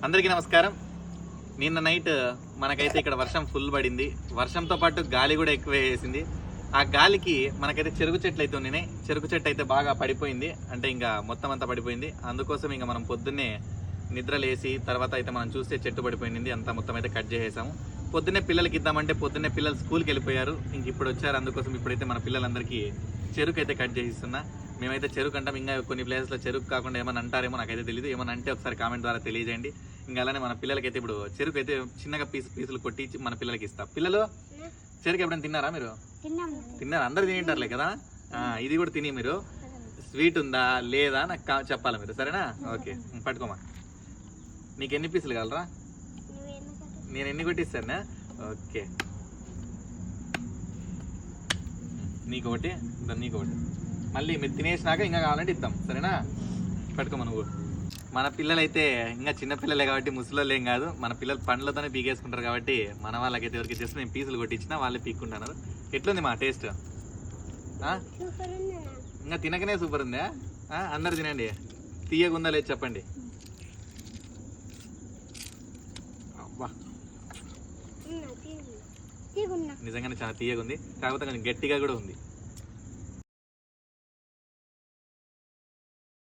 అందరికీ నమస్కారం. నిన్న నైట్ మనకైతే ఇక్కడ వర్షం ఫుల్ పడింది. వర్షంతో పాటు గాలి కూడా ఎక్కువ వేసింది. ఆ గాలికి మనకైతే చెరుకు చెట్లు అయితే ఉన్నాయి. చెరుకు చెట్టు అయితే బాగా పడిపోయింది, అంటే ఇంకా మొత్తం అంతా పడిపోయింది. అందుకోసం ఇంకా మనం పొద్దున్నే నిద్రలేసి తర్వాత అయితే మనం చూస్తే చెట్టు పడిపోయింది, అంతా మొత్తం అయితే కట్ చేసేసాము. పొద్దున్నే పిల్లలకి ఇద్దామంటే పొద్దున్నే పిల్లలు స్కూల్కి వెళ్ళిపోయారు, ఇంక ఇప్పుడు వచ్చారు. అందుకోసం ఇప్పుడైతే మన పిల్లలందరికీ చెరుకు అయితే కట్ చేసిస్తున్నా. మేమైతే చెరుకు అంటాం, ఇంకా కొన్ని ప్లేసెస్లో చెరుకు కాకుండా ఏమైనా అంటారేమో నాకైతే తెలియదు. ఏమైనా అంటే ఒకసారి కామెంట్ ద్వారా తెలియజేయండి. ఇంకా అలానే మన పిల్లలకైతే ఇప్పుడు చెరుకు అయితే చిన్నగా పీసులు కొట్టి మన పిల్లలకి ఇస్తాం. పిల్లలు చెరుకు ఎప్పుడైనా తిన్నారా మీరు? తిన్నారా? అందరు తింటారులే కదా. ఇది కూడా తిని మీరు స్వీట్ ఉందా లేదా నాకు చెప్పాలి మీరు, సరేనా? ఓకే, పట్టుకోమా. నీకు ఎన్ని పీసులు కావాలరా? నేను ఎన్ని కొట్టిస్తానా? ఓకే, నీకు ఒకటి, నీకు ఒకటి. మళ్ళీ మీరు తినేసినాక ఇంకా కావాలంటే ఇద్దాం, సరేనా? పట్టుకోమా నువ్వు. మన పిల్లలైతే ఇంకా చిన్న పిల్లలే కాబట్టి ముసలోళ్ళు ఏం కాదు. మన పిల్లలు పండ్లతోనే పీకేసుకుంటారు కాబట్టి మన వాళ్ళకైతే ఎవరికి చేస్తే నేను పీసులు కొట్టించినా వాళ్ళే పీక్కుంటున్నారు. ఎట్లుంది మా టేస్ట్? ఇంకా తినకనే సూపర్ ఉందా? అందరు తినండి. తీయగుందా లేదు చెప్పండి. అబ్బా, నిజంగానే చాలా తీయగుంది, కాకపోతే కొంచెం గట్టిగా కూడా ఉంది.